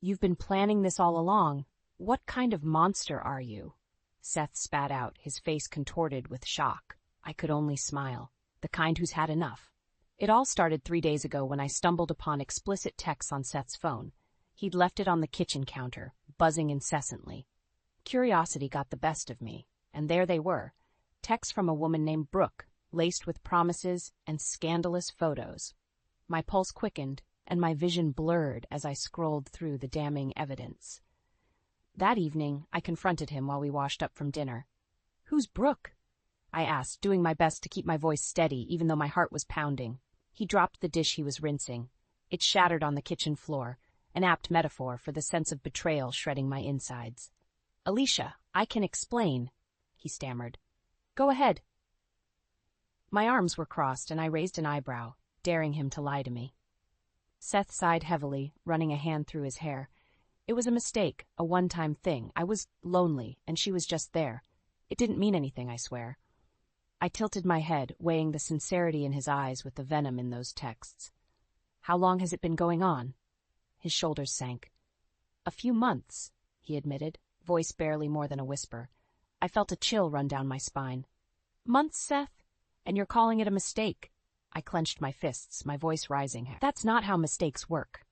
You've been planning this all along. What kind of monster are you? Seth spat out, his face contorted with shock. I could only smile. The kind who's had enough. It all started 3 days ago when I stumbled upon explicit texts on Seth's phone. He'd left it on the kitchen counter, buzzing incessantly. Curiosity got the best of me, and there they were. Texts from a woman named Brooke, laced with promises and scandalous photos. My pulse quickened, and my vision blurred as I scrolled through the damning evidence. That evening, I confronted him while we washed up from dinner. "Who's Brooke?" I asked, doing my best to keep my voice steady, even though my heart was pounding. He dropped the dish he was rinsing. It shattered on the kitchen floor, an apt metaphor for the sense of betrayal shredding my insides. "Alicia, I can explain," he stammered. "Go ahead." My arms were crossed, and I raised an eyebrow, daring him to lie to me. Seth sighed heavily, running a hand through his hair. It was a mistake, a one-time thing. I was lonely, and she was just there. It didn't mean anything, I swear. I tilted my head, weighing the sincerity in his eyes with the venom in those texts. "How long has it been going on?" His shoulders sank. "A few months," he admitted, voice barely more than a whisper. I felt a chill run down my spine. "Months, Seth? And you're calling it a mistake?" I clenched my fists, my voice rising. "That's not how mistakes work."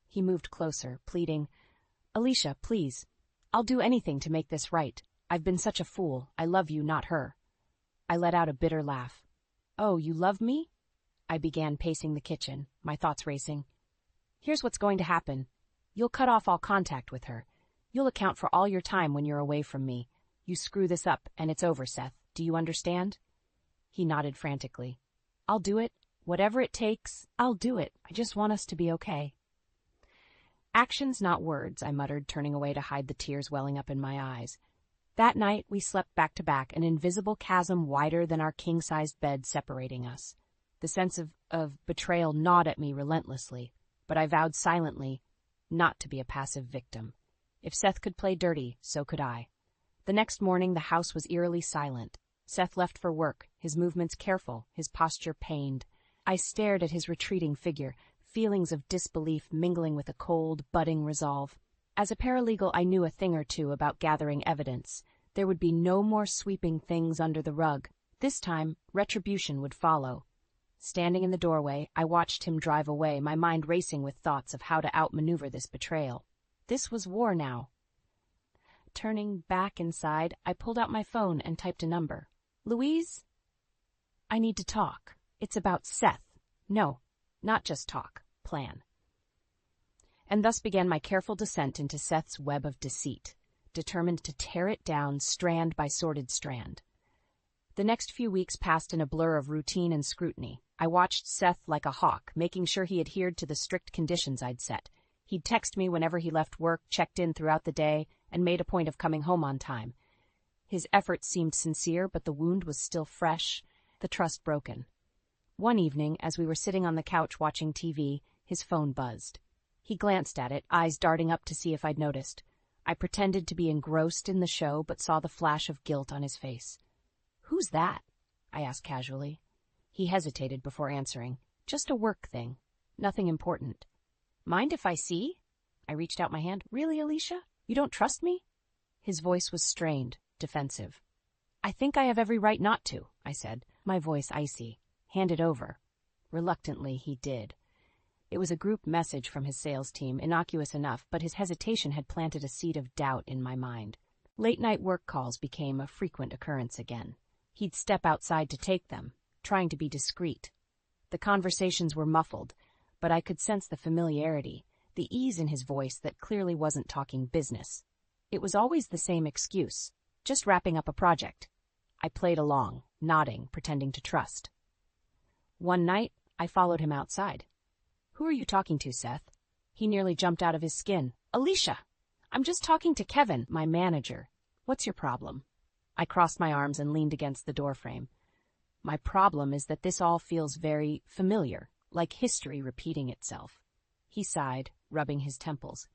He moved closer, pleading, "Alicia, please. I'll do anything to make this right. I've been such a fool. I love you, not her." I let out a bitter laugh. "Oh, you love me?" I began pacing the kitchen, my thoughts racing. "Here's what's going to happen. You'll cut off all contact with her. You'll account for all your time when you're away from me. You screw this up, and it's over, Seth. Do you understand?" He nodded frantically. "I'll do it. Whatever it takes, I'll do it. I just want us to be okay." "Actions, not words," I muttered, turning away to hide the tears welling up in my eyes. That night, we slept back to back, an invisible chasm wider than our king-sized bed separating us. The sense of betrayal gnawed at me relentlessly, but I vowed silently not to be a passive victim. If Seth could play dirty, so could I. The next morning, the house was eerily silent. Seth left for work, his movements careful, his posture pained. I stared at his retreating figure, feelings of disbelief mingling with a cold, budding resolve. As a paralegal, I knew a thing or two about gathering evidence. There would be no more sweeping things under the rug. This time, retribution would follow. Standing in the doorway, I watched him drive away, my mind racing with thoughts of how to outmaneuver this betrayal. This was war now. Turning back inside, I pulled out my phone and typed a number. "Louise? I need to talk. It's about Seth. No, not just talk. Plan." And thus began my careful descent into Seth's web of deceit, determined to tear it down strand by sordid strand. The next few weeks passed in a blur of routine and scrutiny. I watched Seth like a hawk, making sure he adhered to the strict conditions I'd set. He'd text me whenever he left work, checked in throughout the day, and made a point of coming home on time. His efforts seemed sincere, but the wound was still fresh, the trust broken. One evening, as we were sitting on the couch watching TV, his phone buzzed. He glanced at it, eyes darting up to see if I'd noticed. I pretended to be engrossed in the show, but saw the flash of guilt on his face. "Who's that?" I asked casually. He hesitated before answering. "Just a work thing. Nothing important." "Mind if I see?" I reached out my hand. "Really, Alicia? You don't trust me?" His voice was strained, defensive. "I think I have every right not to," I said, my voice icy. "Hand it over." Reluctantly, he did. It was a group message from his sales team, innocuous enough, but his hesitation had planted a seed of doubt in my mind. Late-night work calls became a frequent occurrence again. He'd step outside to take them, trying to be discreet. The conversations were muffled, but I could sense the familiarity, the ease in his voice that clearly wasn't talking business. It was always the same excuse, just wrapping up a project. I played along, nodding, pretending to trust. One night, I followed him outside. "Who are you talking to, Seth?" He nearly jumped out of his skin. "Alicia! I'm just talking to Kevin, my manager. What's your problem?" I crossed my arms and leaned against the doorframe. "My problem is that this all feels very familiar, like history repeating itself." He sighed, rubbing his temples.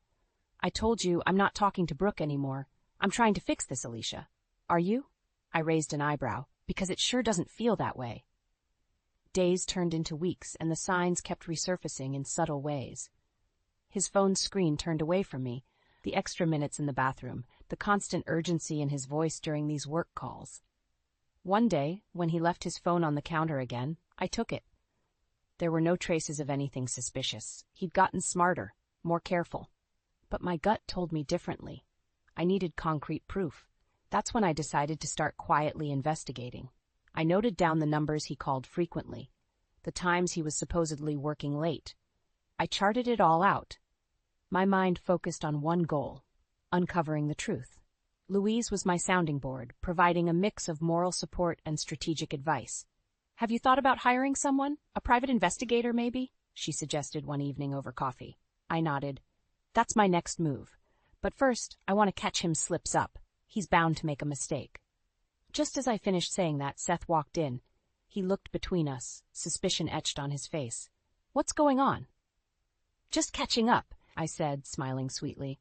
"I told you I'm not talking to Brooke anymore. I'm trying to fix this, Alicia. Are you?" I raised an eyebrow, because it sure doesn't feel that way. Days turned into weeks, and the signs kept resurfacing in subtle ways. His phone's screen turned away from me, the extra minutes in the bathroom, the constant urgency in his voice during these work calls. One day, when he left his phone on the counter again, I took it. There were no traces of anything suspicious. He'd gotten smarter, more careful. But my gut told me differently. I needed concrete proof. That's when I decided to start quietly investigating. I noted down the numbers he called frequently, the times he was supposedly working late. I charted it all out. My mind focused on one goal: uncovering the truth. Louise was my sounding board, providing a mix of moral support and strategic advice. "Have you thought about hiring someone? A private investigator, maybe?" she suggested one evening over coffee. I nodded. "That's my next move. But first, I want to catch him slips up. He's bound to make a mistake." Just as I finished saying that, Seth walked in. He looked between us, suspicion etched on his face. "What's going on?" "Just catching up," I said, smiling sweetly.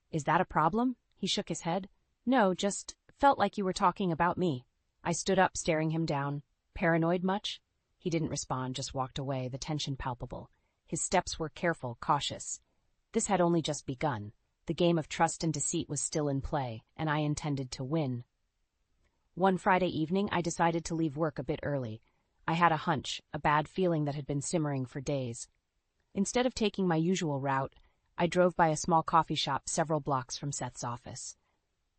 "Is that a problem?" He shook his head. "No, just felt like you were talking about me." I stood up, staring him down. "Paranoid much?" He didn't respond, just walked away, the tension palpable. His steps were careful, cautious. This had only just begun. The game of trust and deceit was still in play, and I intended to win. One Friday evening, I decided to leave work a bit early. I had a hunch, a bad feeling that had been simmering for days. Instead of taking my usual route, I drove by a small coffee shop several blocks from Seth's office.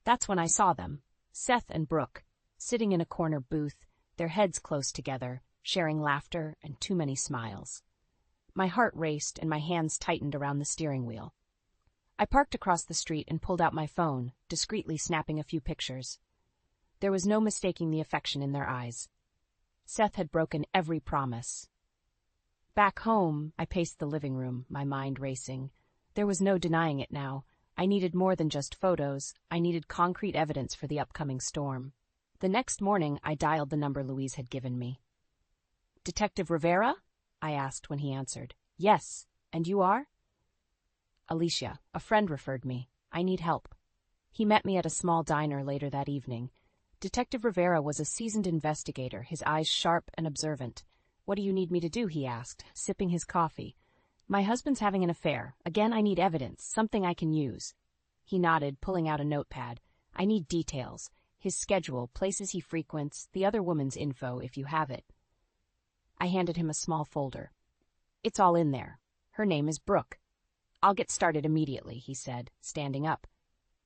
That's when I saw them, Seth and Brooke, sitting in a corner booth, their heads close together, sharing laughter and too many smiles. My heart raced and my hands tightened around the steering wheel. I parked across the street and pulled out my phone, discreetly snapping a few pictures. There was no mistaking the affection in their eyes. Seth had broken every promise. Back home, I paced the living room, my mind racing. There was no denying it now. I needed more than just photos. I needed concrete evidence for the upcoming storm. The next morning, I dialed the number Louise had given me. "Detective Rivera?" I asked when he answered. "Yes. And you are?" "Alicia. A friend referred me. I need help." He met me at a small diner later that evening. Detective Rivera was a seasoned investigator, his eyes sharp and observant. "What do you need me to do?" he asked, sipping his coffee. "My husband's having an affair. Again, I need evidence, something I can use." He nodded, pulling out a notepad. "I need details. His schedule, places he frequents, the other woman's info, if you have it." I handed him a small folder. "It's all in there. Her name is Brooke." "I'll get started immediately," he said, standing up.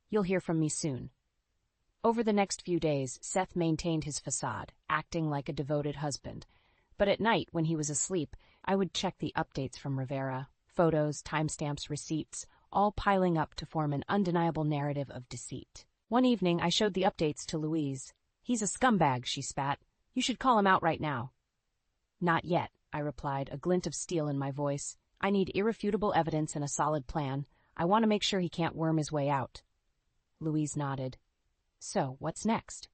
"You'll hear from me soon." Over the next few days, Seth maintained his facade, acting like a devoted husband. But at night, when he was asleep, I would check the updates from Rivera, photos, timestamps, receipts, all piling up to form an undeniable narrative of deceit. One evening, I showed the updates to Louise. "He's a scumbag," she spat. "You should call him out right now." "Not yet," I replied, a glint of steel in my voice. "I need irrefutable evidence and a solid plan. I want to make sure he can't worm his way out." Louise nodded. "So, what's next?"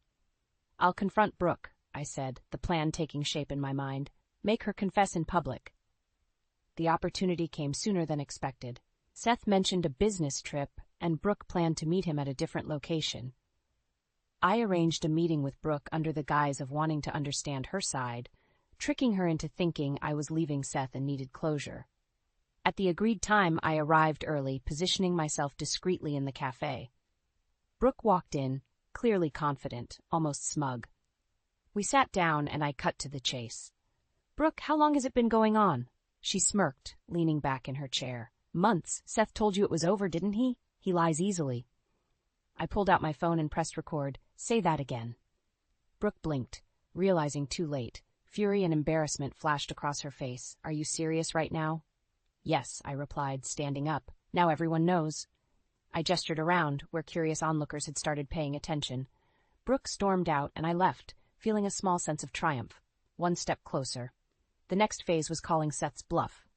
"I'll confront Brooke," I said, the plan taking shape in my mind. "Make her confess in public." The opportunity came sooner than expected. Seth mentioned a business trip, and Brooke planned to meet him at a different location. I arranged a meeting with Brooke under the guise of wanting to understand her side, tricking her into thinking I was leaving Seth and needed closure. At the agreed time, I arrived early, positioning myself discreetly in the cafe. Brooke walked in, clearly confident, almost smug. We sat down, and I cut to the chase. "Brooke, how long has it been going on?" She smirked, leaning back in her chair. "Months. Seth told you it was over, didn't he? He lies easily." I pulled out my phone and pressed record. "Say that again." Brooke blinked, realizing too late. Fury and embarrassment flashed across her face. "Are you serious right now?" "Yes," I replied, standing up. "Now everyone knows." I gestured around, where curious onlookers had started paying attention. Brooke stormed out, and I left, feeling a small sense of triumph. One step closer. The next phase was calling Seth's bluff.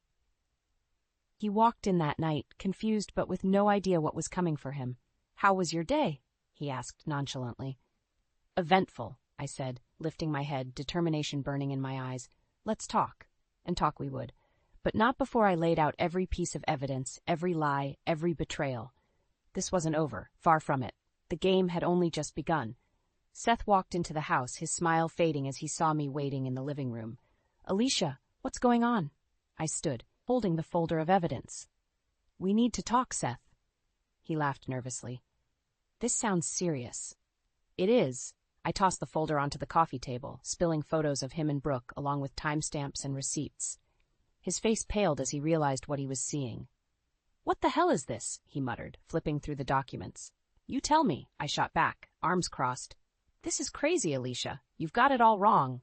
He walked in that night, confused but with no idea what was coming for him. "How was your day?" he asked nonchalantly. "Eventful," I said, lifting my head, determination burning in my eyes. "Let's talk." And talk we would. But not before I laid out every piece of evidence, every lie, every betrayal. This wasn't over, far from it. The game had only just begun. Seth walked into the house, his smile fading as he saw me waiting in the living room. "Alicia, what's going on?" I stood, holding the folder of evidence. We need to talk, Seth. He laughed nervously. This sounds serious. It is. I tossed the folder onto the coffee table, spilling photos of him and Brooke along with timestamps and receipts. His face paled as he realized what he was seeing. What the hell is this? He muttered, flipping through the documents. You tell me, I shot back, arms crossed. This is crazy, Alicia. You've got it all wrong.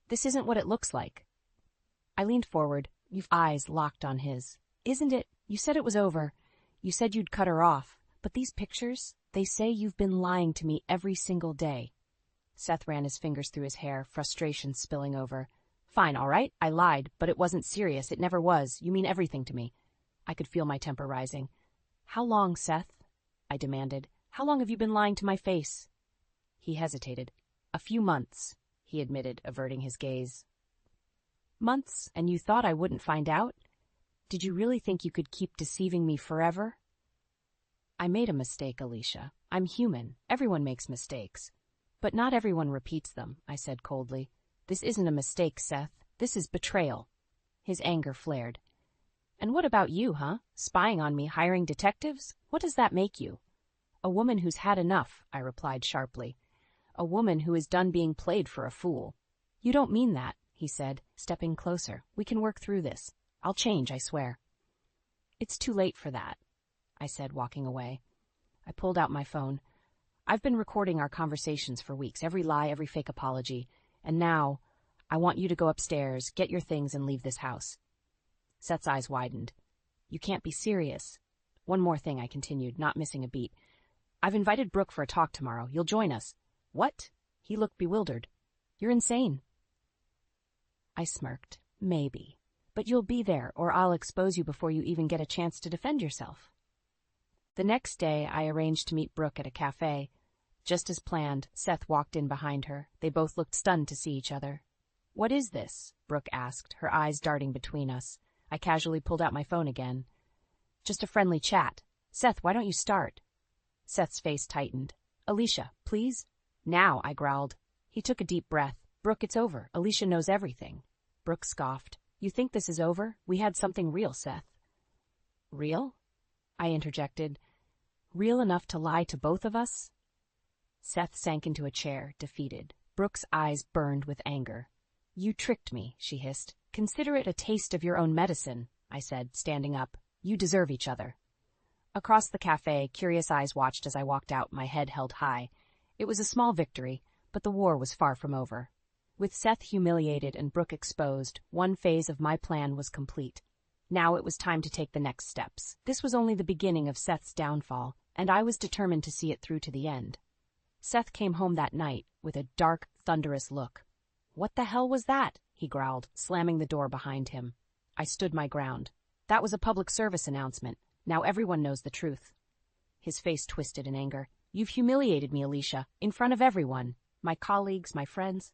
This isn't what it looks like. I leaned forward, eyes locked on his. Isn't it? You said it was over. You said you'd cut her off. But these pictures, they say you've been lying to me every single day. Seth ran his fingers through his hair, frustration spilling over. Fine, all right, I lied, but it wasn't serious. It never was. You mean everything to me. I could feel my temper rising. How long, Seth? I demanded. How long have you been lying to my face? He hesitated. A few months, he admitted, averting his gaze. Months, and you thought I wouldn't find out? Did you really think you could keep deceiving me forever? I made a mistake, Alicia. I'm human. Everyone makes mistakes. But not everyone repeats them, I said coldly. This isn't a mistake, Seth. This is betrayal. His anger flared. And what about you, huh? Spying on me, hiring detectives? What does that make you? A woman who's had enough, I replied sharply. A woman who is done being played for a fool. You don't mean that, he said, stepping closer. We can work through this. I'll change, I swear. It's too late for that, I said, walking away. I pulled out my phone. I've been recording our conversations for weeks, every lie, every fake apology, and now I want you to go upstairs, get your things, and leave this house. Seth's eyes widened. You can't be serious. One more thing, I continued, not missing a beat. I've invited Brooke for a talk tomorrow. You'll join us. What? He looked bewildered. You're insane. I smirked. Maybe. But you'll be there, or I'll expose you before you even get a chance to defend yourself. The next day, I arranged to meet Brooke at a cafe. Just as planned, Seth walked in behind her. They both looked stunned to see each other. What is this? Brooke asked, her eyes darting between us. I casually pulled out my phone again. Just a friendly chat. Seth, why don't you start? Seth's face tightened. Alicia, please? Now, I growled. He took a deep breath. Brooke, it's over. Alicia knows everything. Brooke scoffed. You think this is over? We had something real, Seth. Real? I interjected. Real enough to lie to both of us? Seth sank into a chair, defeated. Brooke's eyes burned with anger. You tricked me, she hissed. Consider it a taste of your own medicine, I said, standing up. You deserve each other. Across the cafe, curious eyes watched as I walked out, my head held high. It was a small victory, but the war was far from over. With Seth humiliated and Brooke exposed, one phase of my plan was complete. Now it was time to take the next steps. This was only the beginning of Seth's downfall, and I was determined to see it through to the end. Seth came home that night with a dark, thunderous look. What the hell was that? He growled, slamming the door behind him. I stood my ground. That was a public service announcement. Now everyone knows the truth. His face twisted in anger. You've humiliated me, Alicia, in front of everyone. My colleagues, my friends.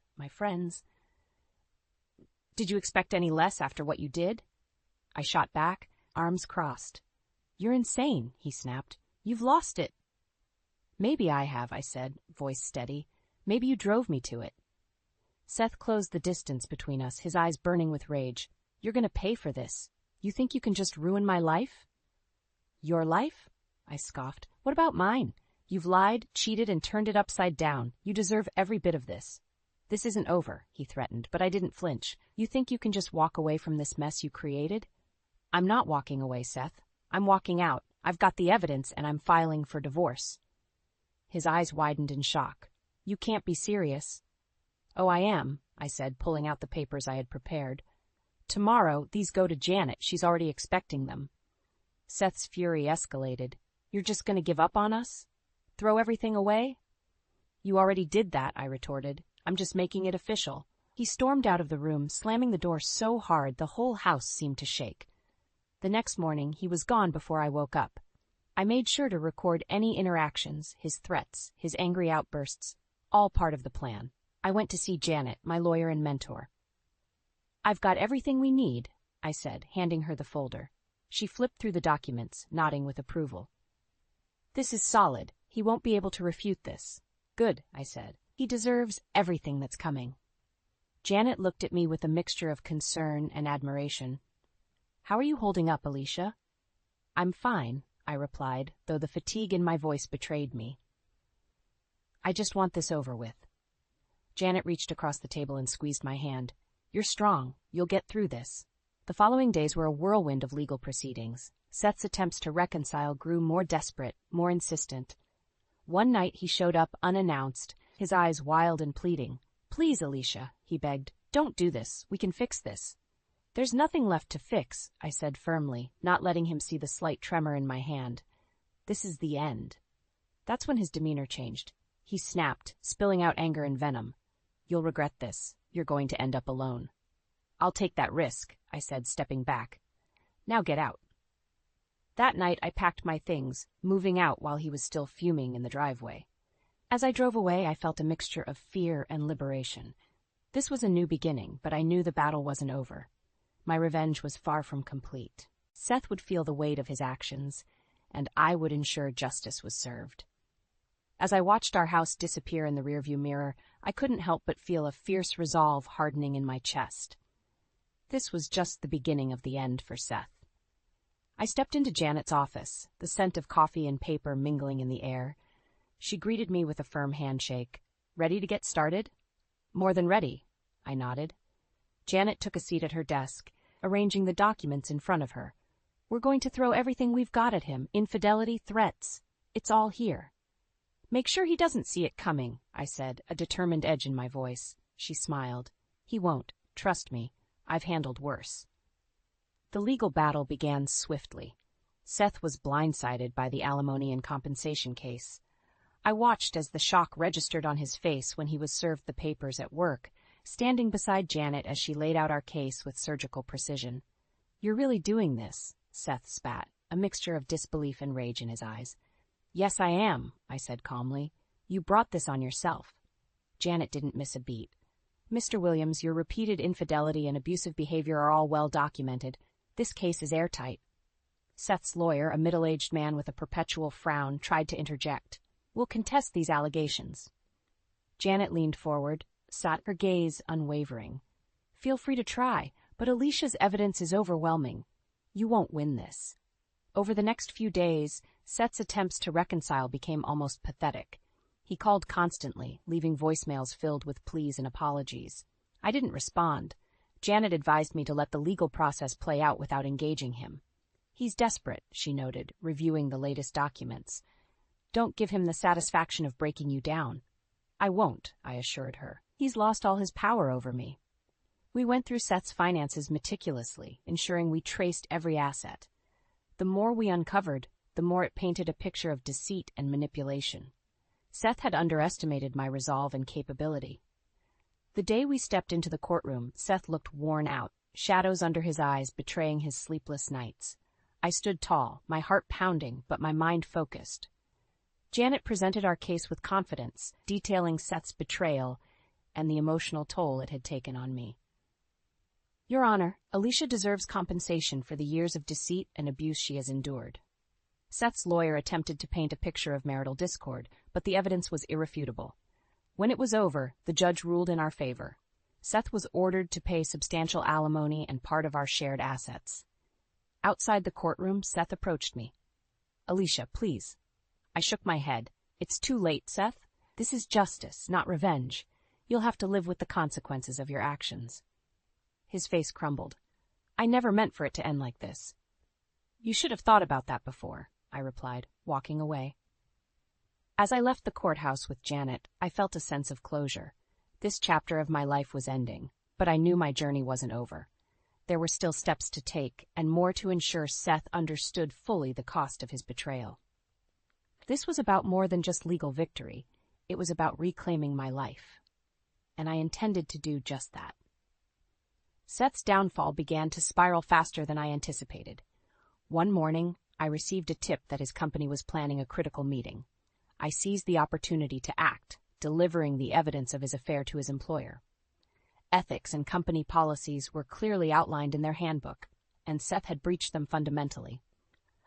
Did you expect any less after what you did? I shot back, arms crossed. You're insane, he snapped. You've lost it. Maybe I have, I said, voice steady. Maybe you drove me to it. Seth closed the distance between us, his eyes burning with rage. You're going to pay for this. You think you can just ruin my life? Your life? I scoffed. What about mine? You've lied, cheated, and turned it upside down. You deserve every bit of this. This isn't over, he threatened, but I didn't flinch. You think you can just walk away from this mess you created? I'm not walking away, Seth. I'm walking out. I've got the evidence, and I'm filing for divorce. His eyes widened in shock. You can't be serious. Oh, I am, I said, pulling out the papers I had prepared. Tomorrow, these go to Janet. She's already expecting them. Seth's fury escalated. You're just going to give up on us? Throw everything away? You already did that, I retorted. I'm just making it official. He stormed out of the room, slamming the door so hard the whole house seemed to shake. The next morning, he was gone before I woke up. I made sure to record any interactions, his threats, his angry outbursts, all part of the plan. I went to see Janet, my lawyer and mentor. I've got everything we need, I said, handing her the folder. She flipped through the documents, nodding with approval. This is solid. He won't be able to refute this. Good, I said. He deserves everything that's coming. Janet looked at me with a mixture of concern and admiration. How are you holding up, Alicia? I'm fine, I replied, though the fatigue in my voice betrayed me. I just want this over with. Janet reached across the table and squeezed my hand. You're strong. You'll get through this. The following days were a whirlwind of legal proceedings. Seth's attempts to reconcile grew more desperate, more insistent. One night he showed up unannounced, his eyes wild and pleading. Please, Alicia, he begged, don't do this. We can fix this. There's nothing left to fix, I said firmly, not letting him see the slight tremor in my hand. This is the end. That's when his demeanor changed. He snapped, spilling out anger and venom. You'll regret this. You're going to end up alone. I'll take that risk, I said, stepping back. Now get out. That night I packed my things, moving out while he was still fuming in the driveway. As I drove away, I felt a mixture of fear and liberation. This was a new beginning, but I knew the battle wasn't over. My revenge was far from complete. Seth would feel the weight of his actions, and I would ensure justice was served. As I watched our house disappear in the rearview mirror, I couldn't help but feel a fierce resolve hardening in my chest. This was just the beginning of the end for Seth. I stepped into Janet's office, the scent of coffee and paper mingling in the air. She greeted me with a firm handshake. Ready to get started? More than ready, I nodded. Janet took a seat at her desk, arranging the documents in front of her. We're going to throw everything we've got at him, infidelity, threats. It's all here. Make sure he doesn't see it coming, I said, a determined edge in my voice. She smiled. He won't. Trust me. I've handled worse. The legal battle began swiftly. Seth was blindsided by the alimony and compensation case. I watched as the shock registered on his face when he was served the papers at work, standing beside Janet as she laid out our case with surgical precision. You're really doing this, Seth spat, a mixture of disbelief and rage in his eyes. Yes, I am, I said calmly. You brought this on yourself. Janet didn't miss a beat. Mr. Williams, your repeated infidelity and abusive behavior are all well documented. This case is airtight. Seth's lawyer, a middle-aged man with a perpetual frown, tried to interject. We'll contest these allegations. Janet leaned forward, sat her gaze unwavering. Feel free to try, but Alicia's evidence is overwhelming. You won't win this. Over the next few days, Seth's attempts to reconcile became almost pathetic. He called constantly, leaving voicemails filled with pleas and apologies. I didn't respond. Janet advised me to let the legal process play out without engaging him. He's desperate, she noted, reviewing the latest documents. Don't give him the satisfaction of breaking you down. I won't, I assured her. He's lost all his power over me. We went through Seth's finances meticulously, ensuring we traced every asset. The more we uncovered, the more it painted a picture of deceit and manipulation. Seth had underestimated my resolve and capability. The day we stepped into the courtroom, Seth looked worn out, shadows under his eyes betraying his sleepless nights. I stood tall, my heart pounding, but my mind focused. Janet presented our case with confidence, detailing Seth's betrayal and the emotional toll it had taken on me. Your Honor, Alicia deserves compensation for the years of deceit and abuse she has endured. Seth's lawyer attempted to paint a picture of marital discord, but the evidence was irrefutable. When it was over, the judge ruled in our favor. Seth was ordered to pay substantial alimony and part of our shared assets. Outside the courtroom, Seth approached me. Alicia, please. I shook my head. It's too late, Seth. This is justice, not revenge. You'll have to live with the consequences of your actions. His face crumbled. I never meant for it to end like this. You should have thought about that before, I replied, walking away. As I left the courthouse with Janet, I felt a sense of closure. This chapter of my life was ending, but I knew my journey wasn't over. There were still steps to take, and more to ensure Seth understood fully the cost of his betrayal. This was about more than just legal victory. It was about reclaiming my life. And I intended to do just that. Seth's downfall began to spiral faster than I anticipated. One morning, I received a tip that his company was planning a critical meeting. I seized the opportunity to act, delivering the evidence of his affair to his employer. Ethics and company policies were clearly outlined in their handbook, and Seth had breached them fundamentally.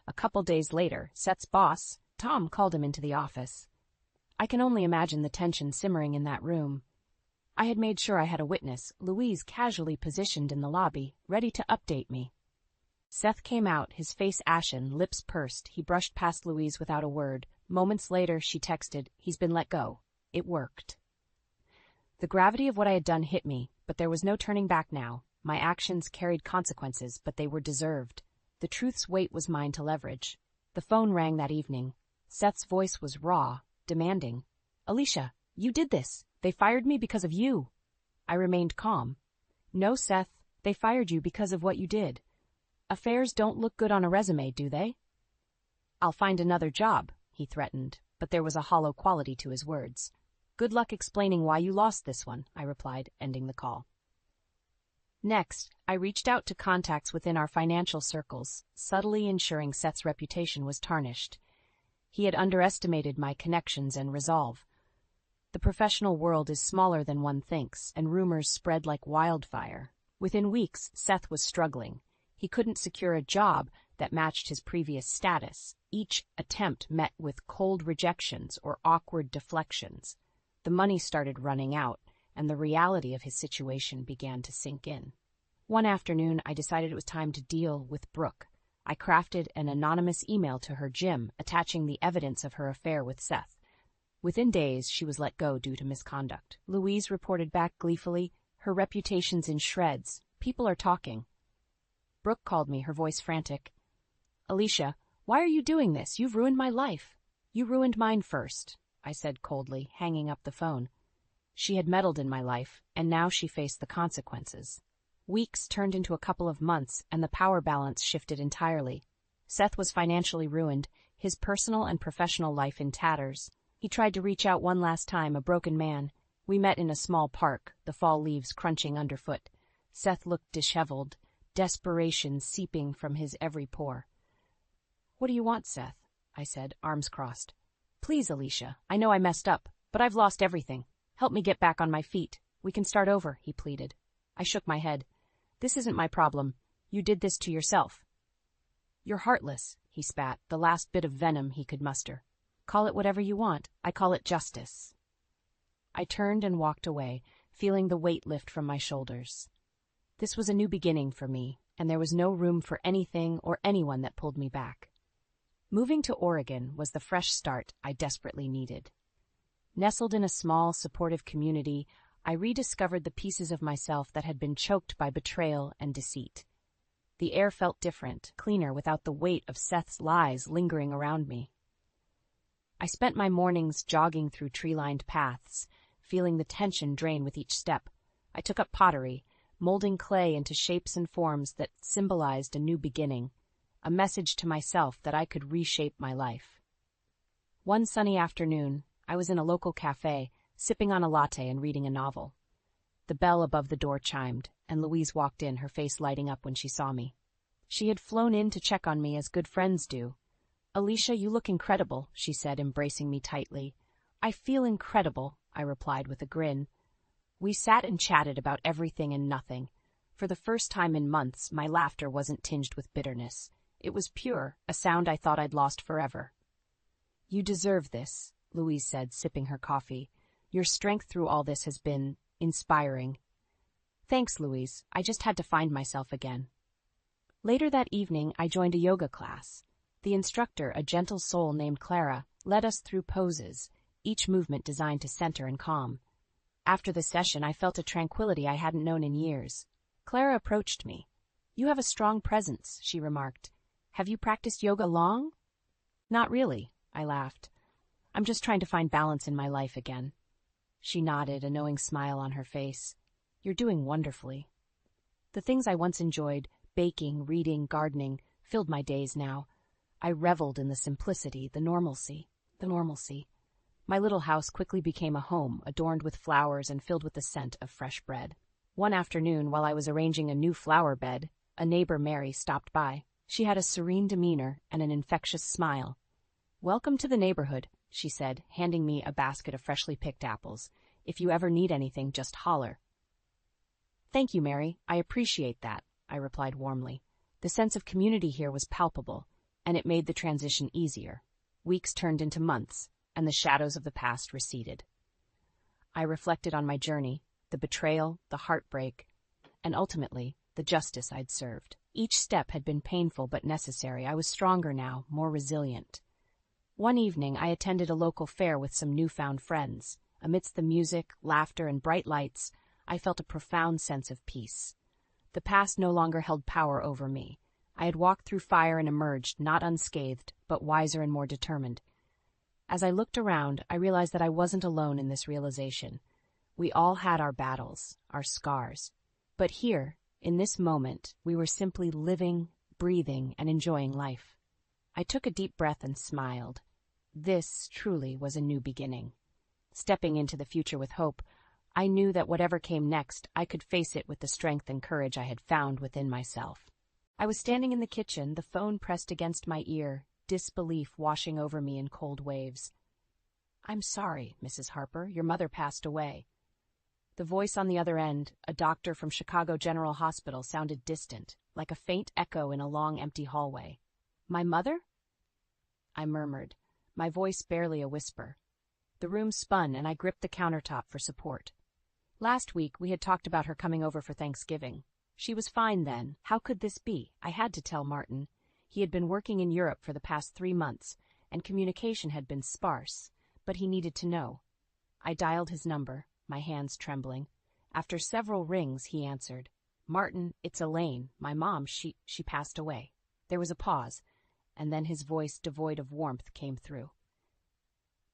A couple days later, Seth's boss, Tom, called him into the office. I can only imagine the tension simmering in that room. I had made sure I had a witness, Louise, casually positioned in the lobby, ready to update me. Seth came out, his face ashen, lips pursed. He brushed past Louise without a word. Moments later, she texted, "He's been let go." It worked. The gravity of what I had done hit me, but there was no turning back now. My actions carried consequences, but they were deserved. The truth's weight was mine to leverage. The phone rang that evening. Seth's voice was raw, demanding. "Alicia, you did this. They fired me because of you." I remained calm. "No, Seth, they fired you because of what you did. Affairs don't look good on a resume, do they?" "I'll find another job," he threatened, but there was a hollow quality to his words. "Good luck explaining why you lost this one," I replied, ending the call. Next, I reached out to contacts within our financial circles, subtly ensuring Seth's reputation was tarnished. He had underestimated my connections and resolve. The professional world is smaller than one thinks, and rumors spread like wildfire. Within weeks, Seth was struggling. He couldn't secure a job that matched his previous status. Each attempt met with cold rejections or awkward deflections. The money started running out, and the reality of his situation began to sink in. One afternoon, I decided it was time to deal with Brooke. I crafted an anonymous email to her gym, attaching the evidence of her affair with Seth. Within days, she was let go due to misconduct. Louise reported back gleefully, "Her reputation's in shreds. People are talking." Brooke called me, her voice frantic. "Alicia, why are you doing this? You've ruined my life." "You ruined mine first," I said coldly, hanging up the phone. She had meddled in my life, and now she faced the consequences. Weeks turned into a couple of months, and the power balance shifted entirely. Seth was financially ruined, his personal and professional life in tatters. He tried to reach out one last time, a broken man. We met in a small park, the fall leaves crunching underfoot. Seth looked disheveled, desperation seeping from his every pore. "What do you want, Seth?" I said, arms crossed. "Please, Alicia, I know I messed up, but I've lost everything. Help me get back on my feet. We can start over," he pleaded. I shook my head. "This isn't my problem. You did this to yourself." "You're heartless," he spat, the last bit of venom he could muster. "Call it whatever you want. I call it justice." I turned and walked away, feeling the weight lift from my shoulders. This was a new beginning for me, and there was no room for anything or anyone that pulled me back. Moving to Oregon was the fresh start I desperately needed. Nestled in a small, supportive community, I rediscovered the pieces of myself that had been choked by betrayal and deceit. The air felt different, cleaner, without the weight of Seth's lies lingering around me. I spent my mornings jogging through tree-lined paths, feeling the tension drain with each step. I took up pottery, molding clay into shapes and forms that symbolized a new beginning, a message to myself that I could reshape my life. One sunny afternoon, I was in a local cafe, sipping on a latte and reading a novel. The bell above the door chimed, and Louise walked in, her face lighting up when she saw me. She had flown in to check on me as good friends do. "Alicia, you look incredible," she said, embracing me tightly. "I feel incredible," I replied with a grin. We sat and chatted about everything and nothing. For the first time in months, my laughter wasn't tinged with bitterness. It was pure, a sound I thought I'd lost forever. "You deserve this," Louise said, sipping her coffee. "Your strength through all this has been inspiring." "Thanks, Louise. I just had to find myself again." Later that evening, I joined a yoga class. The instructor, a gentle soul named Clara, led us through poses, each movement designed to center and calm. After the session, I felt a tranquility I hadn't known in years. Clara approached me. "You have a strong presence," she remarked. "Have you practiced yoga long?" "Not really," I laughed. "I'm just trying to find balance in my life again." She nodded, a knowing smile on her face. "You're doing wonderfully." The things I once enjoyed, baking, reading, gardening, filled my days now. I reveled in the simplicity, the normalcy. My little house quickly became a home, adorned with flowers and filled with the scent of fresh bread. One afternoon, while I was arranging a new flower bed, a neighbor, Mary, stopped by. She had a serene demeanor and an infectious smile. "Welcome to the neighborhood," she said, handing me a basket of freshly picked apples. "If you ever need anything, just holler." "Thank you, Mary. I appreciate that," I replied warmly. The sense of community here was palpable, and it made the transition easier. Weeks turned into months, and the shadows of the past receded. I reflected on my journey, the betrayal, the heartbreak, and ultimately, the justice I'd served. Each step had been painful but necessary. I was stronger now, more resilient. One evening, I attended a local fair with some newfound friends. Amidst the music, laughter, and bright lights, I felt a profound sense of peace. The past no longer held power over me. I had walked through fire and emerged, not unscathed, but wiser and more determined. As I looked around, I realized that I wasn't alone in this realization. We all had our battles, our scars. But here, in this moment, we were simply living, breathing, and enjoying life. I took a deep breath and smiled. This, truly, was a new beginning. Stepping into the future with hope, I knew that whatever came next, I could face it with the strength and courage I had found within myself. I was standing in the kitchen, the phone pressed against my ear, disbelief washing over me in cold waves. "I'm sorry, Mrs. Harper, your mother passed away." The voice on the other end, a doctor from Chicago General Hospital, sounded distant, like a faint echo in a long, empty hallway. "My mother?" I murmured, my voice barely a whisper. The room spun, and I gripped the countertop for support. Last week, we had talked about her coming over for Thanksgiving. She was fine then. How could this be? I had to tell Martin. He had been working in Europe for the past 3 months, and communication had been sparse, but he needed to know. I dialed his number, my hands trembling. After several rings, he answered. "Martin, it's Elaine. My mom, she passed away." There was a pause, and then his voice, devoid of warmth, came through.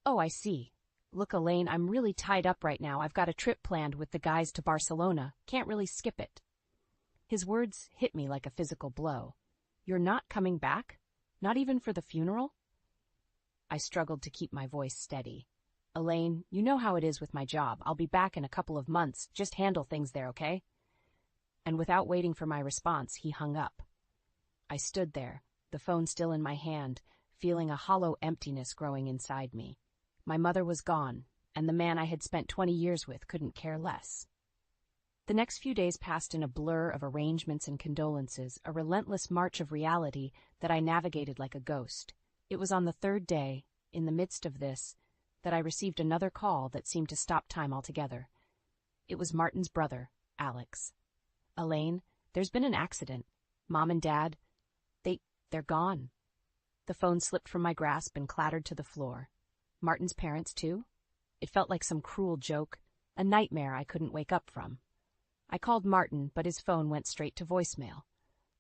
"Oh, I see. Look, Elaine, I'm really tied up right now. I've got a trip planned with the guys to Barcelona. Can't really skip it." His words hit me like a physical blow. "You're not coming back? Not even for the funeral?" I struggled to keep my voice steady. "Elaine, you know how it is with my job. I'll be back in a couple of months. Just handle things there, okay?" And without waiting for my response, he hung up. I stood there, the phone still in my hand, feeling a hollow emptiness growing inside me. My mother was gone, and the man I had spent 20 years with couldn't care less. The next few days passed in a blur of arrangements and condolences, a relentless march of reality that I navigated like a ghost. It was on the 3rd day, in the midst of this, that I received another call that seemed to stop time altogether. It was Martin's brother, Alex. "Elaine, there's been an accident. Mom and Dad, they're gone." The phone slipped from my grasp and clattered to the floor. Martin's parents, too? It felt like some cruel joke, a nightmare I couldn't wake up from. I called Martin, but his phone went straight to voicemail.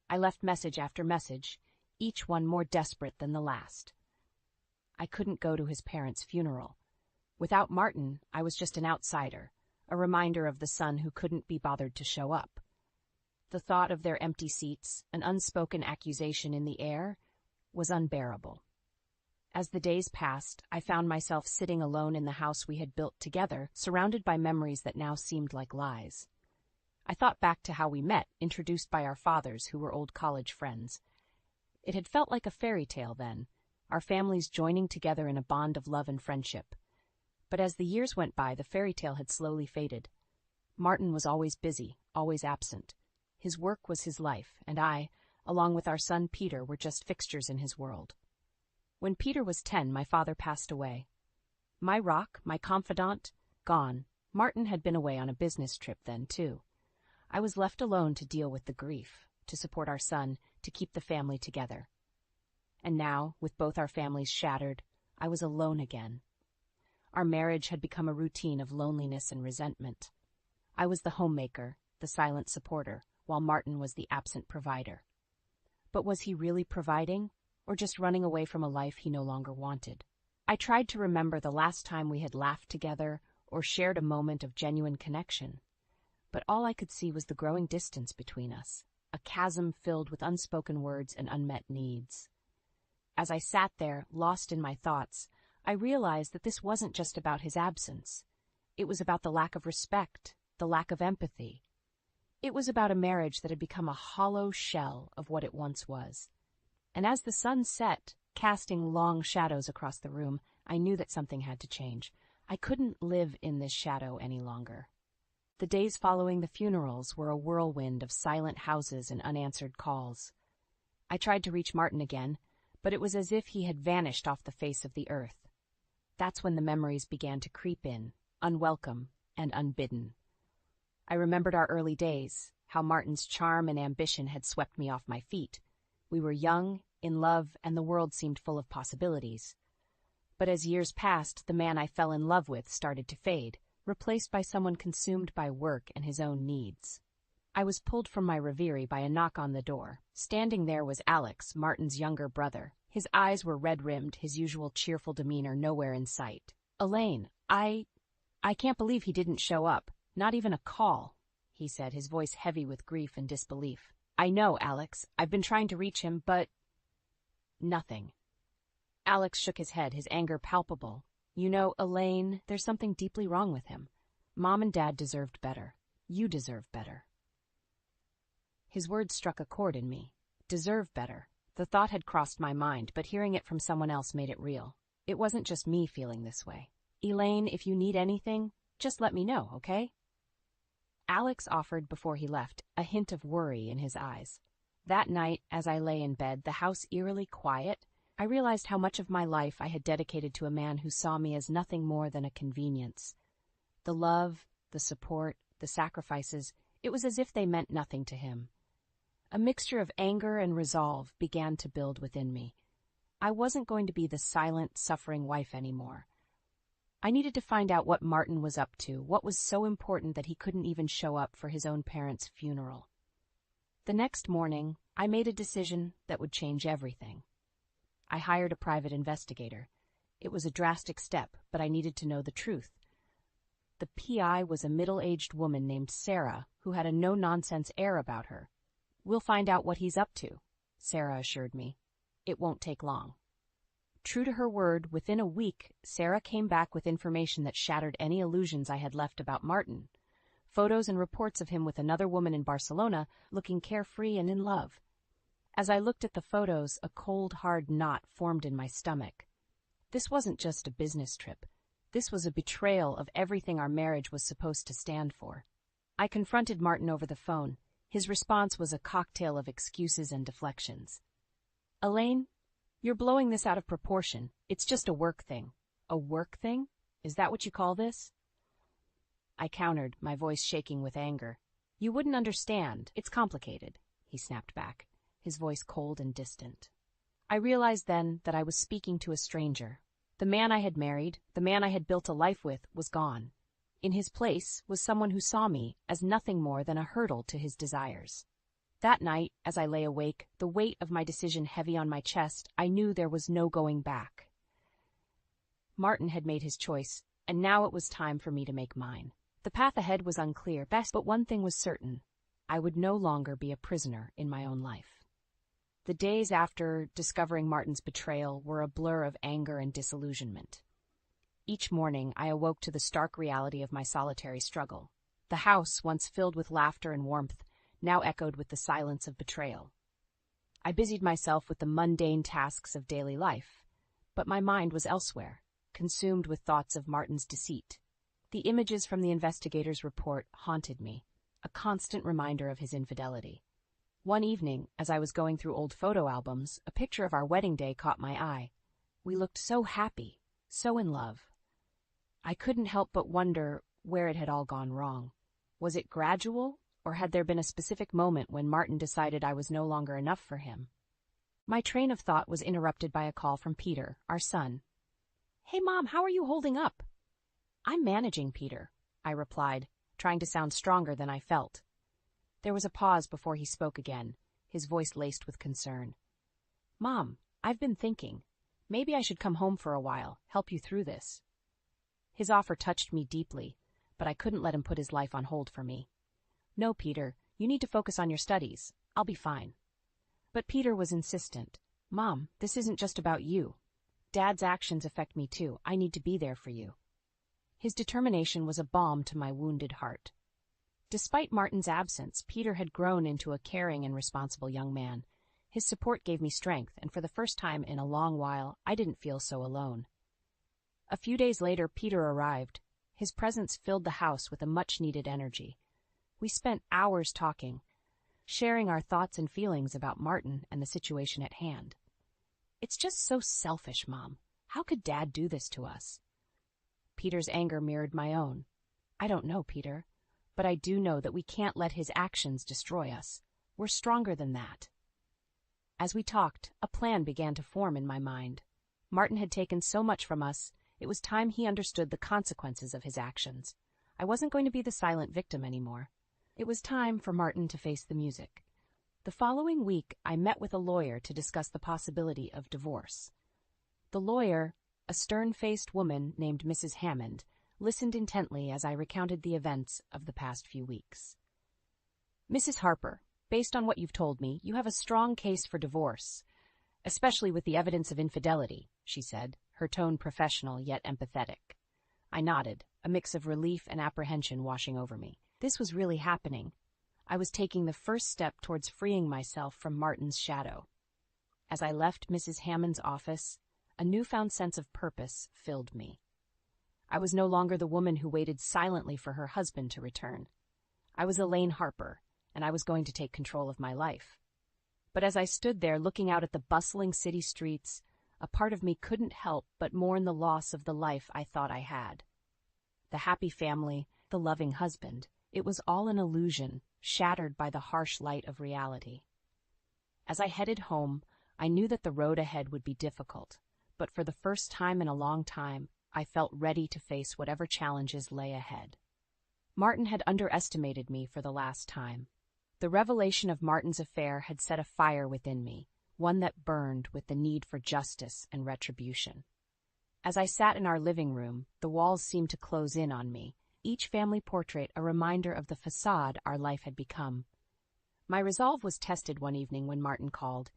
I left message after message, each one more desperate than the last. I couldn't go to his parents' funeral. Without Martin, I was just an outsider, a reminder of the son who couldn't be bothered to show up. The thought of their empty seats, an unspoken accusation in the air, was unbearable. As the days passed, I found myself sitting alone in the house we had built together, surrounded by memories that now seemed like lies. I thought back to how we met, introduced by our fathers who were old college friends. It had felt like a fairy tale then, our families joining together in a bond of love and friendship. But as the years went by, the fairy tale had slowly faded. Martin was always busy, always absent. His work was his life, and I, along with our son Peter, were just fixtures in his world. When Peter was 10, my father passed away. My rock, my confidant, gone. Martin had been away on a business trip then, too. I was left alone to deal with the grief, to support our son, to keep the family together. And now, with both our families shattered, I was alone again. Our marriage had become a routine of loneliness and resentment. I was the homemaker, the silent supporter, while Martin was the absent provider. But was he really providing, or just running away from a life he no longer wanted? I tried to remember the last time we had laughed together or shared a moment of genuine connection. But all I could see was the growing distance between us, a chasm filled with unspoken words and unmet needs. As I sat there, lost in my thoughts, I realized that this wasn't just about his absence. It was about the lack of respect, the lack of empathy. It was about a marriage that had become a hollow shell of what it once was. And as the sun set, casting long shadows across the room, I knew that something had to change. I couldn't live in this shadow any longer. The days following the funerals were a whirlwind of silent houses and unanswered calls. I tried to reach Martin again, but it was as if he had vanished off the face of the earth. That's when the memories began to creep in, unwelcome and unbidden. I remembered our early days, how Martin's charm and ambition had swept me off my feet. We were young, in love, and the world seemed full of possibilities. But as years passed, the man I fell in love with started to fade, replaced by someone consumed by work and his own needs. I was pulled from my reverie by a knock on the door. Standing there was Alex, Martin's younger brother. His eyes were red-rimmed, his usual cheerful demeanor nowhere in sight. "Elaine, I can't believe he didn't show up. Not even a call," he said, his voice heavy with grief and disbelief. "I know, Alex. I've been trying to reach him, but nothing." Alex shook his head, his anger palpable. "You know, Elaine, there's something deeply wrong with him. Mom and Dad deserved better. You deserve better." His words struck a chord in me. Deserve better. The thought had crossed my mind, but hearing it from someone else made it real. It wasn't just me feeling this way. "Elaine, if you need anything, just let me know, okay?" Alex offered before he left, a hint of worry in his eyes. That night, as I lay in bed, the house eerily quiet, I realized how much of my life I had dedicated to a man who saw me as nothing more than a convenience. The love, the support, the sacrifices, it was as if they meant nothing to him. A mixture of anger and resolve began to build within me. I wasn't going to be the silent, suffering wife anymore. I needed to find out what Martin was up to, what was so important that he couldn't even show up for his own parents' funeral. The next morning, I made a decision that would change everything. I hired a private investigator. It was a drastic step, but I needed to know the truth. The PI was a middle-aged woman named Sarah, who had a no-nonsense air about her. "We'll find out what he's up to," Sarah assured me. "It won't take long." True to her word, within a week, Sarah came back with information that shattered any illusions I had left about Martin. Photos and reports of him with another woman in Barcelona, looking carefree and in love. As I looked at the photos, a cold, hard knot formed in my stomach. This wasn't just a business trip. This was a betrayal of everything our marriage was supposed to stand for. I confronted Martin over the phone. His response was a cocktail of excuses and deflections. "Elaine, you're blowing this out of proportion. It's just a work thing." "A work thing? Is that what you call this?" I countered, my voice shaking with anger. "You wouldn't understand. It's complicated," he snapped back, his voice cold and distant. I realized then that I was speaking to a stranger. The man I had married, the man I had built a life with, was gone. In his place was someone who saw me as nothing more than a hurdle to his desires. That night, as I lay awake, the weight of my decision heavy on my chest, I knew there was no going back. Martin had made his choice, and now it was time for me to make mine. The path ahead was unclear, but one thing was certain. I would no longer be a prisoner in my own life. The days after discovering Martin's betrayal were a blur of anger and disillusionment. Each morning, I awoke to the stark reality of my solitary struggle. The house, once filled with laughter and warmth, now echoed with the silence of betrayal. I busied myself with the mundane tasks of daily life, but my mind was elsewhere, consumed with thoughts of Martin's deceit. The images from the investigator's report haunted me, a constant reminder of his infidelity. One evening, as I was going through old photo albums, a picture of our wedding day caught my eye. We looked so happy, so in love. I couldn't help but wonder where it had all gone wrong. Was it gradual, or had there been a specific moment when Martin decided I was no longer enough for him? My train of thought was interrupted by a call from Peter, our son. "Hey, Mom, how are you holding up?" "I'm managing, Peter," I replied, trying to sound stronger than I felt. There was a pause before he spoke again, his voice laced with concern. "Mom, I've been thinking. Maybe I should come home for a while, help you through this." His offer touched me deeply, but I couldn't let him put his life on hold for me. "No, Peter, you need to focus on your studies. I'll be fine." But Peter was insistent. "Mom, this isn't just about you. Dad's actions affect me too. I need to be there for you." His determination was a balm to my wounded heart. Despite Martin's absence, Peter had grown into a caring and responsible young man. His support gave me strength, and for the first time in a long while, I didn't feel so alone. A few days later, Peter arrived. His presence filled the house with a much-needed energy. We spent hours talking, sharing our thoughts and feelings about Martin and the situation at hand. "It's just so selfish, Mom. How could Dad do this to us?" Peter's anger mirrored my own. "I don't know, Peter. but I do know that we can't let his actions destroy us. We're stronger than that. As we talked, a plan began to form in my mind. Martin had taken so much from us, it was time he understood the consequences of his actions. I wasn't going to be the silent victim anymore. It was time for Martin to face the music. The following week, I met with a lawyer to discuss the possibility of divorce. The lawyer, a stern-faced woman named Mrs. Hammond, listened intently as I recounted the events of the past few weeks. Mrs. Harper, based on what you've told me, you have a strong case for divorce, especially with the evidence of infidelity, she said, her tone professional yet empathetic. I nodded, a mix of relief and apprehension washing over me. This was really happening. I was taking the first step towards freeing myself from Martin's shadow. As I left Mrs. Hammond's office, a newfound sense of purpose filled me. I was no longer the woman who waited silently for her husband to return. I was Elaine Harper, and I was going to take control of my life. But as I stood there looking out at the bustling city streets, a part of me couldn't help but mourn the loss of the life I thought I had. The happy family, the loving husband, it was all an illusion, shattered by the harsh light of reality. As I headed home, I knew that the road ahead would be difficult, but for the first time in a long time, I felt ready to face whatever challenges lay ahead. Martin had underestimated me for the last time. The revelation of Martin's affair had set a fire within me, one that burned with the need for justice and retribution. As I sat in our living room, the walls seemed to close in on me, each family portrait a reminder of the facade our life had become. My resolve was tested one evening when Martin called.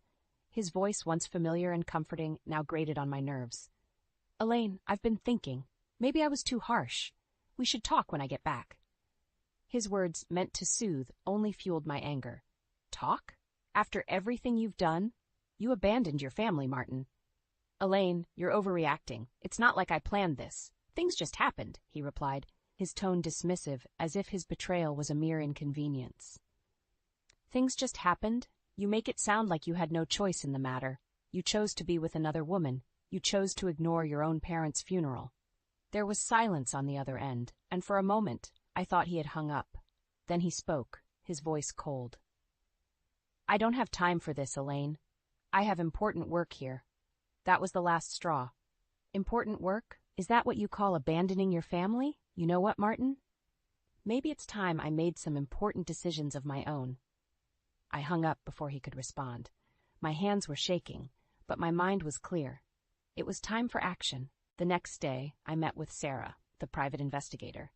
His voice, once familiar and comforting, now grated on my nerves. "Elaine, I've been thinking. Maybe I was too harsh. We should talk when I get back." His words, meant to soothe, only fueled my anger. "Talk? After everything you've done? You abandoned your family, Martin." "Elaine, you're overreacting. It's not like I planned this. Things just happened," he replied, his tone dismissive, as if his betrayal was a mere inconvenience. "Things just happened? You make it sound like you had no choice in the matter. You chose to be with another woman. You chose to ignore your own parents' funeral." There was silence on the other end, and for a moment, I thought he had hung up. Then he spoke, his voice cold. "I don't have time for this, Elaine. I have important work here." That was the last straw. "Important work? Is that what you call abandoning your family? You know what, Martin? Maybe it's time I made some important decisions of my own." I hung up before he could respond. My hands were shaking, but my mind was clear. It was time for action. The next day, I met with Sarah, the private investigator.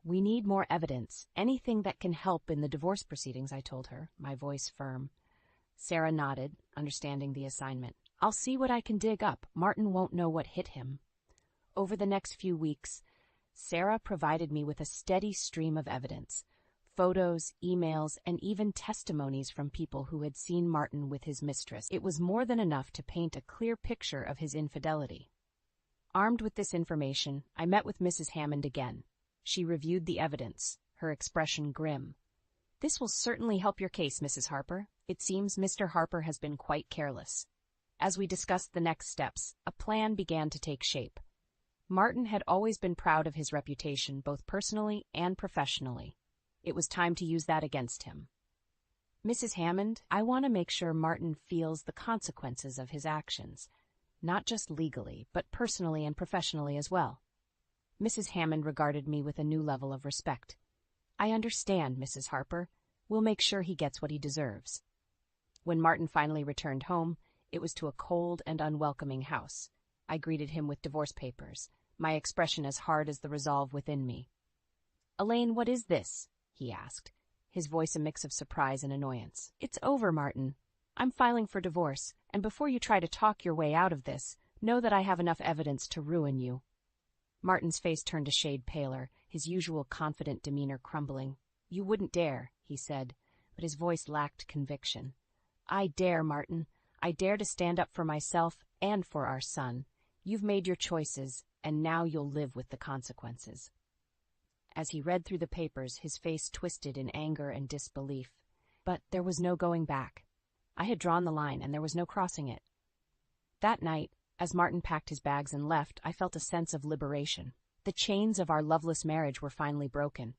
"We need more evidence, anything that can help in the divorce proceedings," I told her, my voice firm. Sarah nodded, understanding the assignment. "I'll see what I can dig up. Martin won't know what hit him." Over the next few weeks, Sarah provided me with a steady stream of evidence. Photos, emails, and even testimonies from people who had seen Martin with his mistress. It was more than enough to paint a clear picture of his infidelity. Armed with this information, I met with Mrs. Hammond again. She reviewed the evidence, her expression grim. "This will certainly help your case, Mrs. Harper. It seems Mr. Harper has been quite careless." As we discussed the next steps, a plan began to take shape. Martin had always been proud of his reputation, both personally and professionally. It was time to use that against him. "Mrs. Hammond, I want to make sure Martin feels the consequences of his actions, not just legally, but personally and professionally as well." Mrs. Hammond regarded me with a new level of respect. "I understand, Mrs. Harper. We'll make sure he gets what he deserves." When Martin finally returned home, it was to a cold and unwelcoming house. I greeted him with divorce papers, my expression as hard as the resolve within me. "Elaine, what is this?" he asked, his voice a mix of surprise and annoyance. "It's over, Martin. I'm filing for divorce, and before you try to talk your way out of this, know that I have enough evidence to ruin you." Martin's face turned a shade paler, his usual confident demeanor crumbling. "You wouldn't dare," he said, but his voice lacked conviction. "I dare, Martin. I dare to stand up for myself and for our son. You've made your choices, and now you'll live with the consequences." As he read through the papers, his face twisted in anger and disbelief. But there was no going back. I had drawn the line, and there was no crossing it. That night, as Martin packed his bags and left, I felt a sense of liberation. The chains of our loveless marriage were finally broken.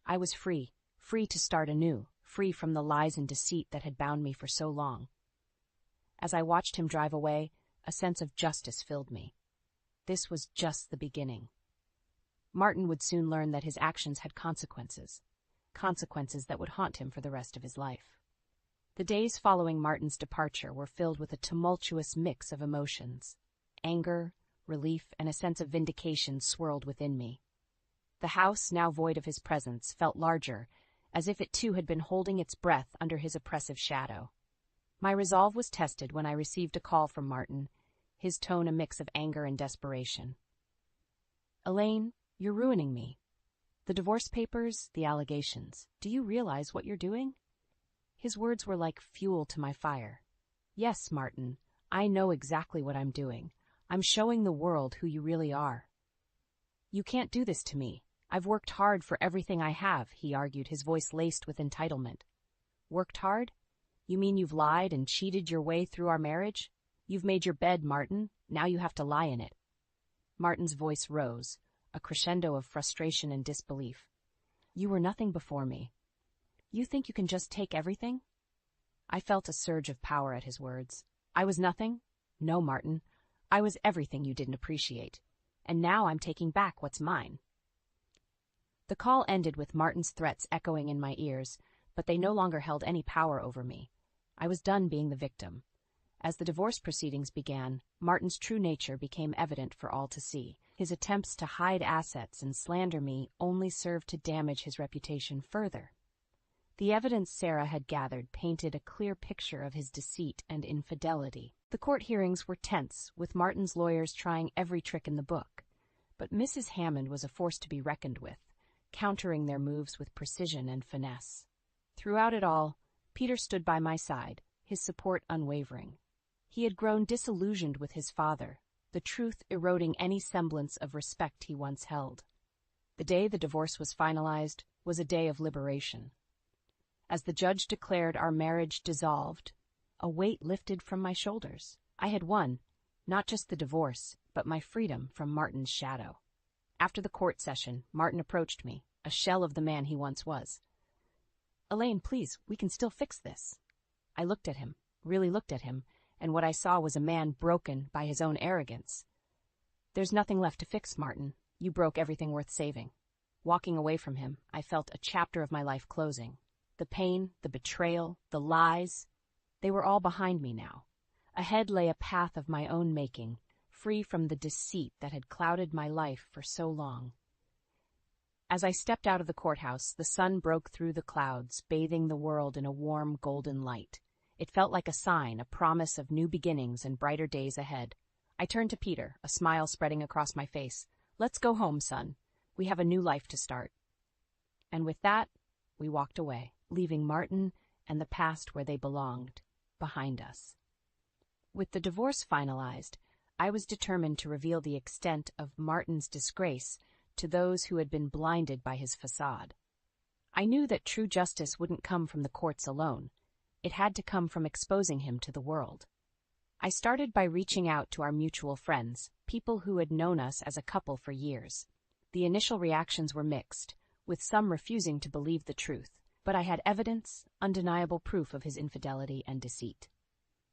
I was free, free to start anew, free from the lies and deceit that had bound me for so long. As I watched him drive away, a sense of justice filled me. This was just the beginning. Martin would soon learn that his actions had consequences, consequences that would haunt him for the rest of his life. The days following Martin's departure were filled with a tumultuous mix of emotions. Anger, relief, and a sense of vindication swirled within me. The house, now void of his presence, felt larger, as if it too had been holding its breath under his oppressive shadow. My resolve was tested when I received a call from Martin, his tone a mix of anger and desperation. "Elaine, you're ruining me. The divorce papers, the allegations. Do you realize what you're doing?" His words were like fuel to my fire. "Yes, Martin, I know exactly what I'm doing. I'm showing the world who you really are." "You can't do this to me. I've worked hard for everything I have," he argued, his voice laced with entitlement. "Worked hard? You mean you've lied and cheated your way through our marriage? You've made your bed, Martin. Now you have to lie in it." Martin's voice rose, a crescendo of frustration and disbelief. "You were nothing before me. You think you can just take everything?" I felt a surge of power at his words. "I was nothing? No, Martin. I was everything you didn't appreciate. And now I'm taking back what's mine." The call ended with Martin's threats echoing in my ears, but they no longer held any power over me. I was done being the victim. As the divorce proceedings began, Martin's true nature became evident for all to see. His attempts to hide assets and slander me only served to damage his reputation further. The evidence Sarah had gathered painted a clear picture of his deceit and infidelity. The court hearings were tense, with Martin's lawyers trying every trick in the book. But Mrs. Hammond was a force to be reckoned with, countering their moves with precision and finesse. Throughout it all, Peter stood by my side, his support unwavering. He had grown disillusioned with his father, the truth eroding any semblance of respect he once held. The day the divorce was finalized was a day of liberation. As the judge declared our marriage dissolved, a weight lifted from my shoulders. I had won, not just the divorce, but my freedom from Martin's shadow. After the court session, Martin approached me, a shell of the man he once was. "Elaine, please, we can still fix this." I looked at him, really looked at him, and what I saw was a man broken by his own arrogance. "There's nothing left to fix, Martin. You broke everything worth saving." Walking away from him, I felt a chapter of my life closing. The pain, the betrayal, the lies, they were all behind me now. Ahead lay a path of my own making, free from the deceit that had clouded my life for so long. As I stepped out of the courthouse, the sun broke through the clouds, bathing the world in a warm, golden light. It felt like a sign, a promise of new beginnings and brighter days ahead. I turned to Peter, a smile spreading across my face. "Let's go home, son. We have a new life to start." And with that, we walked away, leaving Martin and the past where they belonged, behind us. With the divorce finalized, I was determined to reveal the extent of Martin's disgrace to those who had been blinded by his facade. I knew that true justice wouldn't come from the courts alone. It had to come from exposing him to the world. I started by reaching out to our mutual friends, people who had known us as a couple for years. The initial reactions were mixed, with some refusing to believe the truth, but I had evidence, undeniable proof of his infidelity and deceit.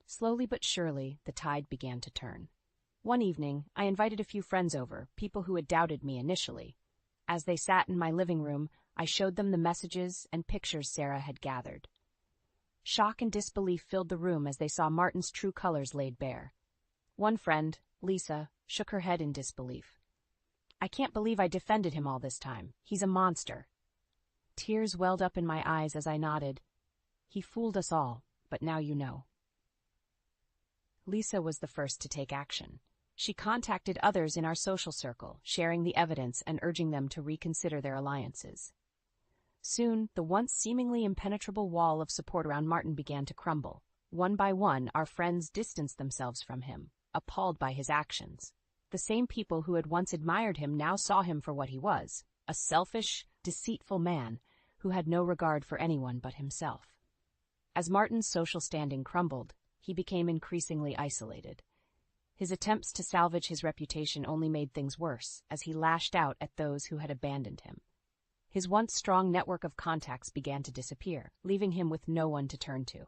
Slowly but surely, the tide began to turn. One evening, I invited a few friends over, people who had doubted me initially. As they sat in my living room, I showed them the messages and pictures Sarah had gathered. Shock and disbelief filled the room as they saw Martin's true colors laid bare. One friend, Lisa, shook her head in disbelief. "I can't believe I defended him all this time. He's a monster." Tears welled up in my eyes as I nodded. "He fooled us all, but now you know." Lisa was the first to take action. She contacted others in our social circle, sharing the evidence and urging them to reconsider their alliances. Soon, the once seemingly impenetrable wall of support around Martin began to crumble. One by one, our friends distanced themselves from him, appalled by his actions. The same people who had once admired him now saw him for what he was, a selfish, deceitful man who had no regard for anyone but himself. As Martin's social standing crumbled, he became increasingly isolated. His attempts to salvage his reputation only made things worse, as he lashed out at those who had abandoned him. His once strong network of contacts began to disappear, leaving him with no one to turn to.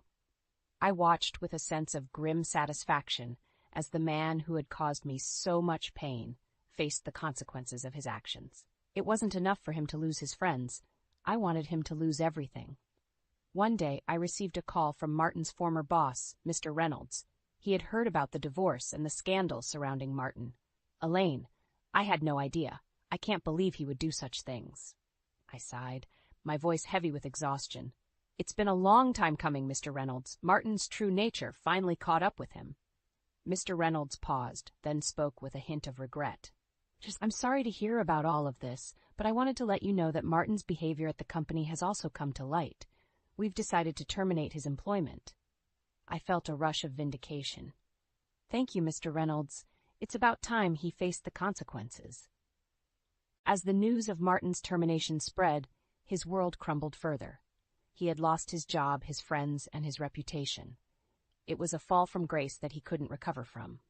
I watched with a sense of grim satisfaction as the man who had caused me so much pain faced the consequences of his actions. It wasn't enough for him to lose his friends. I wanted him to lose everything. One day, I received a call from Martin's former boss, Mr. Reynolds. He had heard about the divorce and the scandal surrounding Martin. Elaine, I had no idea. I can't believe he would do such things. I sighed, my voice heavy with exhaustion. It's been a long time coming, Mr. Reynolds. Martin's true nature finally caught up with him. Mr. Reynolds paused, then spoke with a hint of regret. I'm sorry to hear about all of this, but I wanted to let you know that Martin's behavior at the company has also come to light. We've decided to terminate his employment. I felt a rush of vindication. Thank you, Mr. Reynolds. It's about time he faced the consequences. As the news of Martin's termination spread, his world crumbled further. He had lost his job, his friends, and his reputation. It was a fall from grace that he couldn't recover from.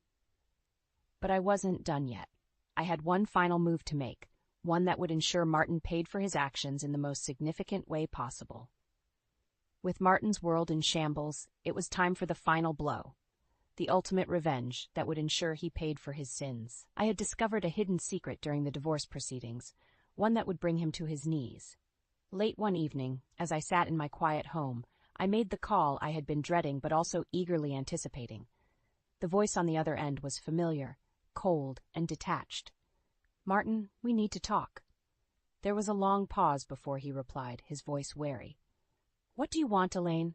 But I wasn't done yet. I had one final move to make, one that would ensure Martin paid for his actions in the most significant way possible. With Martin's world in shambles, it was time for the final blow, the ultimate revenge that would ensure he paid for his sins. I had discovered a hidden secret during the divorce proceedings, one that would bring him to his knees. Late one evening, as I sat in my quiet home, I made the call I had been dreading but also eagerly anticipating. The voice on the other end was familiar, cold, and detached. Martin, we need to talk. There was a long pause before he replied, his voice wary. What do you want, Elaine?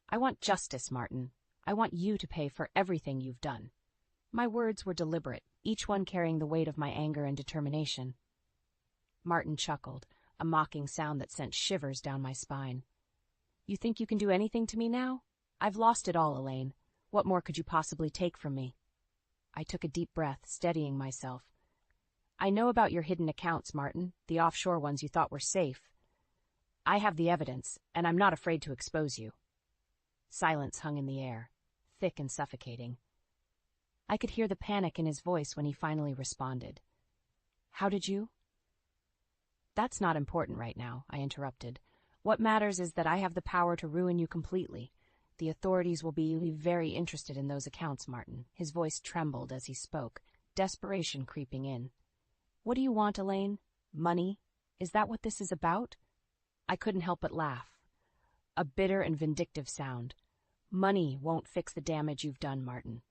I want justice, Martin. I want you to pay for everything you've done. My words were deliberate, each one carrying the weight of my anger and determination. Martin chuckled, a mocking sound that sent shivers down my spine. You think you can do anything to me now? I've lost it all, Elaine. What more could you possibly take from me? I took a deep breath, steadying myself. I know about your hidden accounts, Martin, the offshore ones you thought were safe. I have the evidence, and I'm not afraid to expose you. Silence hung in the air, thick and suffocating. I could hear the panic in his voice when he finally responded. How did you? That's not important right now, I interrupted. What matters is that I have the power to ruin you completely. The authorities will be very interested in those accounts, Martin. His voice trembled as he spoke, desperation creeping in. What do you want, Elaine? Money? Is that what this is about? I couldn't help but laugh. A bitter and vindictive sound. Money won't fix the damage you've done, Martin.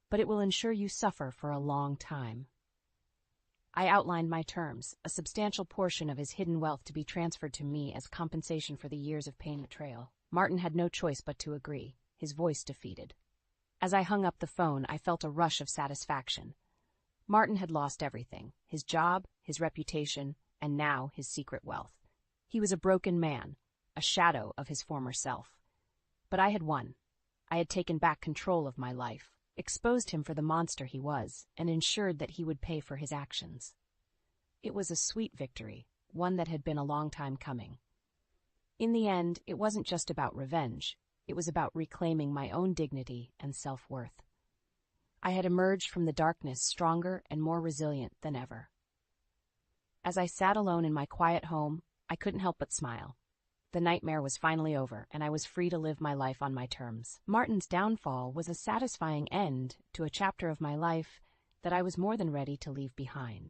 But it will ensure you suffer for a long time. I outlined my terms, a substantial portion of his hidden wealth to be transferred to me as compensation for the years of pain and betrayal. Martin had no choice but to agree, his voice defeated. As I hung up the phone, I felt a rush of satisfaction. Martin had lost everything, his job, his reputation, and now his secret wealth. He was a broken man, a shadow of his former self. But I had won. I had taken back control of my life, exposed him for the monster he was, and ensured that he would pay for his actions. It was a sweet victory, one that had been a long time coming. In the end, it wasn't just about revenge. It was about reclaiming my own dignity and self-worth. I had emerged from the darkness stronger and more resilient than ever. As I sat alone in my quiet home, I couldn't help but smile. The nightmare was finally over, and I was free to live my life on my terms. Martin's downfall was a satisfying end to a chapter of my life that I was more than ready to leave behind.